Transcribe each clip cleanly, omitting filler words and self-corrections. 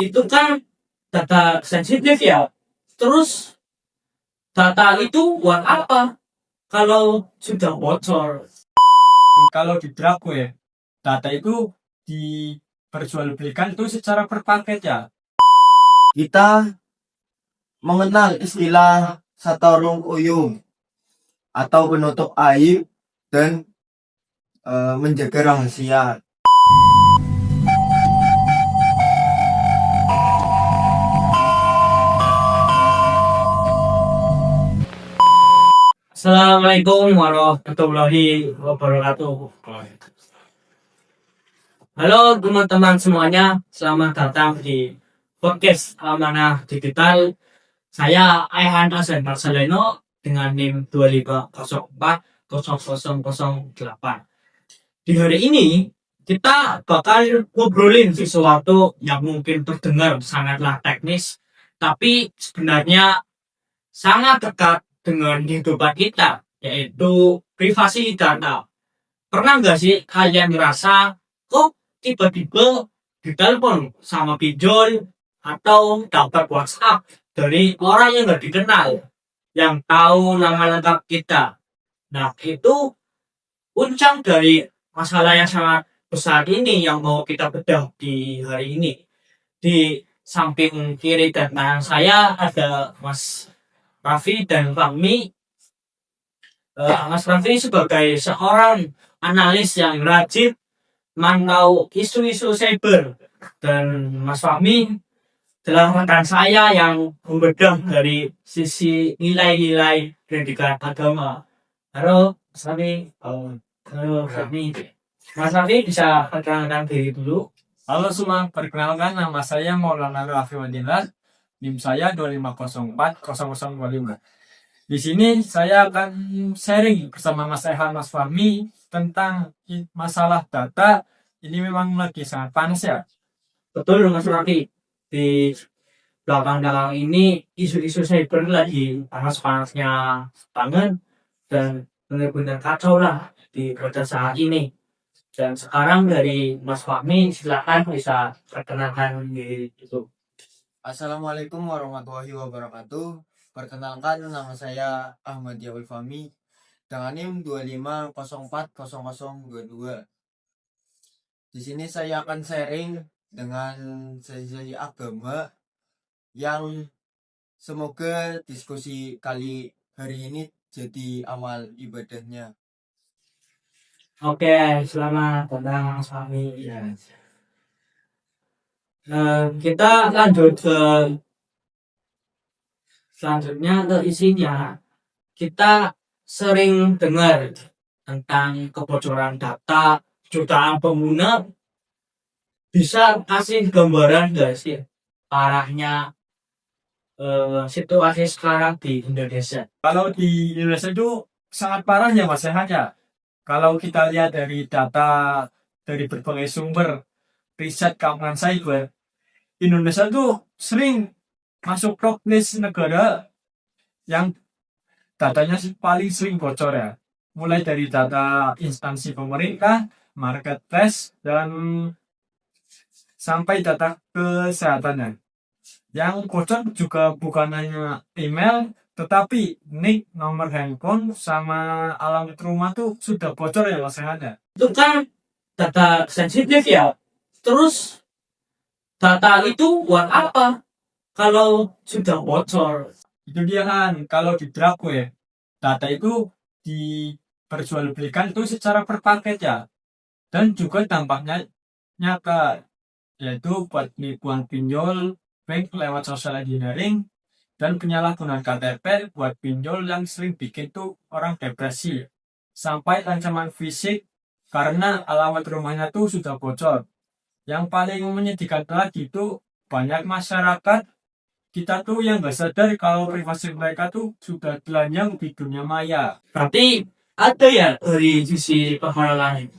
itu kan data sensitif ya. Terus data itu buat apa kalau sudah bocor? Kalau di Draco ya, data itu diperjualbelikan itu secara per paket ya. Kita mengenal istilah satorung uyung atau penutup aib dan menjaga rahasia. Assalamualaikum warahmatullahi wabarakatuh. Halo teman-teman semuanya, selamat datang di podcast Amanah Digital. Saya Ayhan Hasan Marcelino dengan NIM 25040008. Di hari ini kita bakal ngobrolin sesuatu yang mungkin terdengar sangatlah teknis, tapi sebenarnya sangat dekat dengan kehidupan kita, yaitu privasi data. Pernah nggak sih kalian ngerasa kok tiba-tiba ditelepon sama pinjol atau dapat WhatsApp dari orang yang nggak dikenal, yang tahu nama lengkap kita? Nah, itu puncak dari masalah yang sangat besar ini yang mau kita bedah di hari ini. Di samping kiri dan kanan saya ada Mas Raffi dan Fahmi. Mas Raffi sebagai seorang analis yang rajin mantau isu-isu cyber, dan Mas Fahmi adalah rekan saya yang membedah dari sisi nilai-nilai pendidikan agama. Halo Mas Raffi. Halo Fahmi. Mas Raffi bisa perkenalkan diri dulu. Halo semua, perkenalkan nama saya Maulana Raffi Wadillah. NIM saya 25040025. Di sini saya akan sharing bersama Mas Ehan, Mas Fahmi tentang masalah data. Ini memang lagi sangat panas ya. Betul Mas Raffi. Di belakang ini isu-isu cyber lagi panas-panasnya banget dan benar-benar kacau lah di pada saat ini. Dan sekarang dari Mas Fahmi, silakan bisa perkenalkan diri itu. Assalamualaikum warahmatullahi wabarakatuh. Perkenalkan, nama saya Ahmad Yawil Fahmi dengan NIM 25040022. Di sini saya akan sharing dengan sesi agama yang semoga diskusi kali hari ini jadi amal ibadahnya. Oke, selamat datang Mas Fahmi. Kita lanjut ke selanjutnya ke isinya. Kita sering dengar tentang kebocoran data jutaan pengguna. Bisa kasih gambaran gak sih parahnya situasi sekarang di Indonesia? Kalau di Indonesia itu sangat parah ya Mas Ehan ya. Kalau kita lihat dari data dari berbagai sumber riset keamanan cyber, Indonesia tuh sering masuk top list negara yang datanya paling sering bocor ya. Mulai dari data instansi pemerintah, marketplace, dan sampai data kesehatannya. Yang bocor juga bukan hanya email, tetapi nick, nomor handphone, sama alamat rumah tuh sudah bocor ya Mas Ehan ya. Itu kan data sensitif ya. Terus data itu buat apa kalau sudah bocor? Itu dia kan, kalau di Draco ya, data itu diperjualbelikan itu secara per paket ya. Dan juga dampaknya nyata, yaitu buat penipuan pinjol, bank lewat social engineering, dan penyalahgunaan KTP buat pinjol yang sering bikin tuh orang depresi. Sampai ancaman fisik karena alamat rumahnya tuh sudah bocor. Yang paling menyedihkan lagi tuh banyak masyarakat kita tuh yang nggak sadar kalau privasi mereka tuh sudah telanjang di dunia maya. Berarti ada ya dari sisi pengelolaan.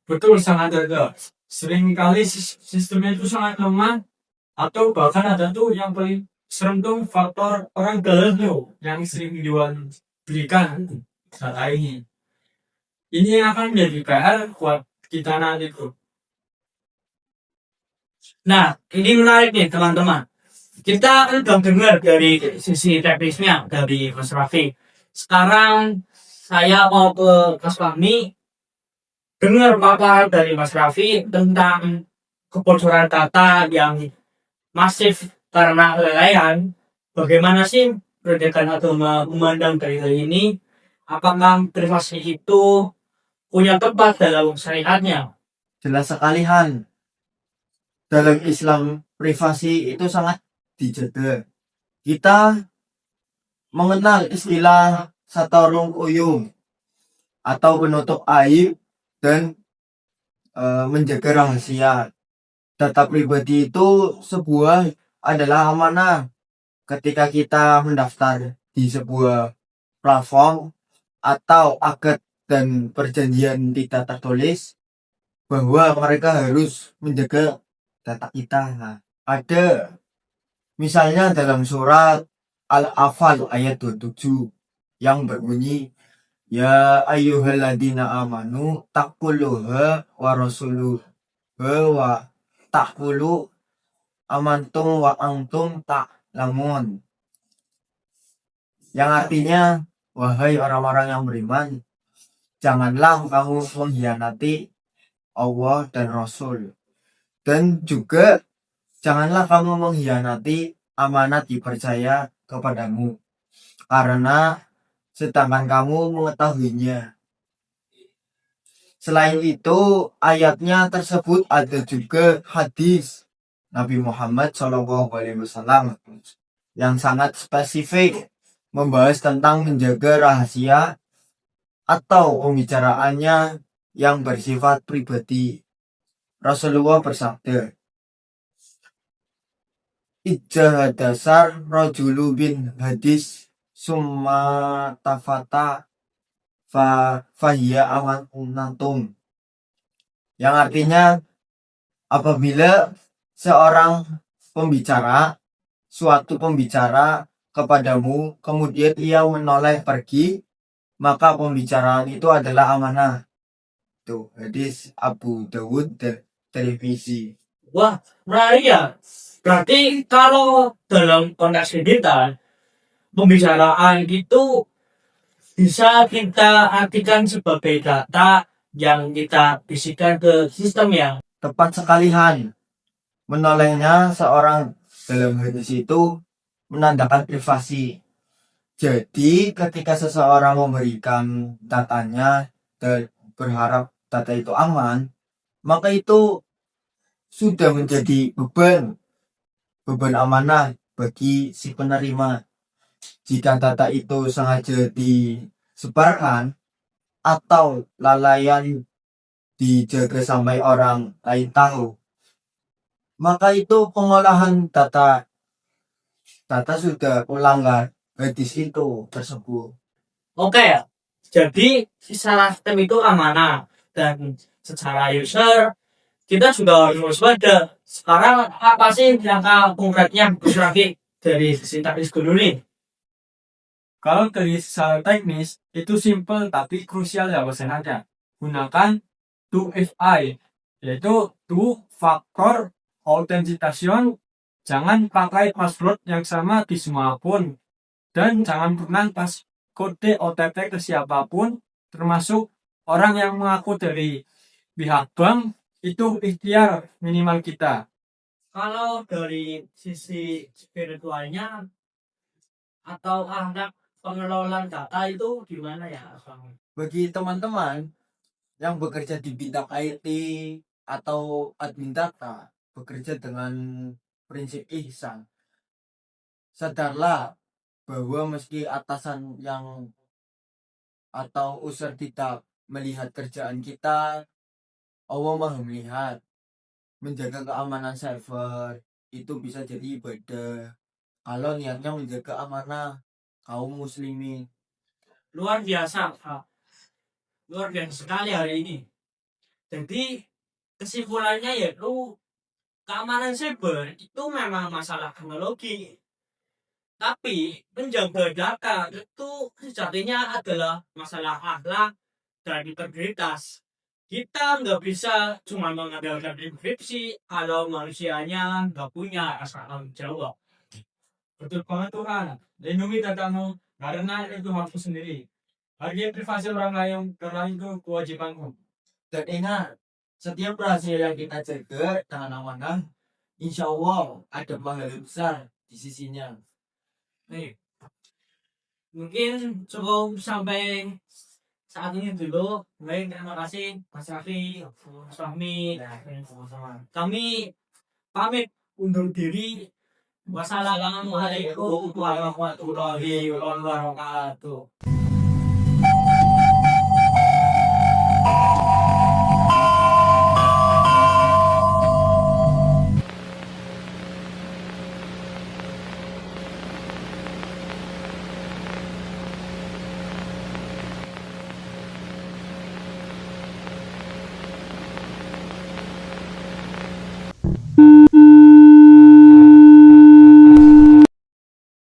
Betul, sangat ada. Sering kali sistemnya itu sangat lemah, atau bahkan ada tuh yang paling serem tuh faktor orang dalam tuh yang sering jual belikan data ini. Ini yang akan menjadi PR buat kita nanti tuh. Nah, ini menarik nih teman-teman. Kita kan udah dengar dari sisi teknisnya dari Mas Raffi. Sekarang saya mau ke Mas Fahmi, dengar paparan dari Mas Raffi tentang kebocoran data yang masif karena kelalaian. Bagaimana sih pendidikan agama memandang dari hal ini? Apakah privasi itu punya tempat dalam syariatnya? Jelas sekali Han, dalam Islam privasi itu sangat dijaga. Kita mengenal istilah satorung uyung atau penutup aib dan menjaga rahasia. Data pribadi itu adalah amanah. Ketika kita mendaftar di sebuah platform atau akad dan perjanjian tidak tertulis bahwa mereka harus menjaga data kita. Nah, ada misalnya dalam surat Al-Afal ayat 27 yang berbunyi ya ayyuhalladzina amanu taqullaha wa rasuluhu wa taqulu amantum wa antum ta'lamun, yang artinya wahai orang-orang yang beriman, janganlah kamu mengkhianati Allah dan Rasul, dan juga janganlah kamu mengkhianati amanat dipercaya kepadamu karena sedangkan kamu mengetahuinya. Selain itu, ayatnya tersebut ada juga hadis Nabi Muhammad SAW yang sangat spesifik membahas tentang menjaga rahasia atau pembicaraannya yang bersifat pribadi. Rasulullah bersabda, Ijahadasar rajulu bin hadis summa tafata fahiyya amanunantum, yang artinya apabila seorang suatu pembicara kepadamu kemudian ia menoleh pergi, maka pembicaraan itu adalah amanah. Tuh hadis Abu Dawud dan televisi. Wah, menarik ya. Berarti kalau dalam konteks digital, pembicaraan itu bisa kita artikan sebagai data yang kita bisikan ke sistem ya. Tepat sekali Han. Menolehnya seorang dalam hadis itu menandakan privasi. Jadi ketika seseorang memberikan datanya dan berharap data itu aman, maka itu sudah menjadi beban amanah bagi si penerima. Jika data itu sengaja disebarkan atau lalaian dijaga sampai orang lain tahu, maka itu pengolahan data sudah melanggar hadis itu tersebut. Oke ya. Jadi secara sistem itu amanah dan secara user kita juga harus waspada. Sekarang apa sih langkah konkretnya Gus Raffi dari sisi teknis dulu nih? Kalau dari secara teknis, itu simple tapi krusial ya pesanannya. Gunakan 2FI, yaitu two factor authentication. Jangan pakai password yang sama di semua akun. Dan jangan pernah pas kode OTP ke siapapun, termasuk orang yang mengaku dari pihak bank, itu ikhtiar minimal kita. Kalau dari sisi spiritualnya atau anak pengelolaan data itu gimana ya, Bang? Bagi teman-teman yang bekerja di bidang IT atau admin data, bekerja dengan prinsip ihsan, sadarlah bahwa meski atasan yang atau user tidak melihat kerjaan kita, Allah Maha melihat. Menjaga keamanan server itu bisa jadi ibadah kalau niatnya menjaga amanah kaum muslimin. Luar biasa, Pak. Luar biasa sekali hari ini. Jadi kesimpulannya yaitu keamanan cyber itu memang masalah teknologi. Tapi menjaga data itu sejatinya adalah masalah akhlak dan integritas. Kita nggak bisa cuma mengandalkan enkripsi kalau manusianya nggak punya rasa tanggung jawab. Betul banget tuh kan. Lindungi datamu karena itu hakmu sendiri. Hargai privasi orang lain karena itu kewajibanmu. Dan ingat, setiap rahasia yang kita jaga dengan amanah, insya Allah ada pahala besar di sisinya. Nih, mungkin cukup sampai saat ini dulu. Baik, terima kasih Mas Raffi, Mas Fahmi. Kami pamit undur diri. Wassalamualaikum warahmatullahi wabarakatuh.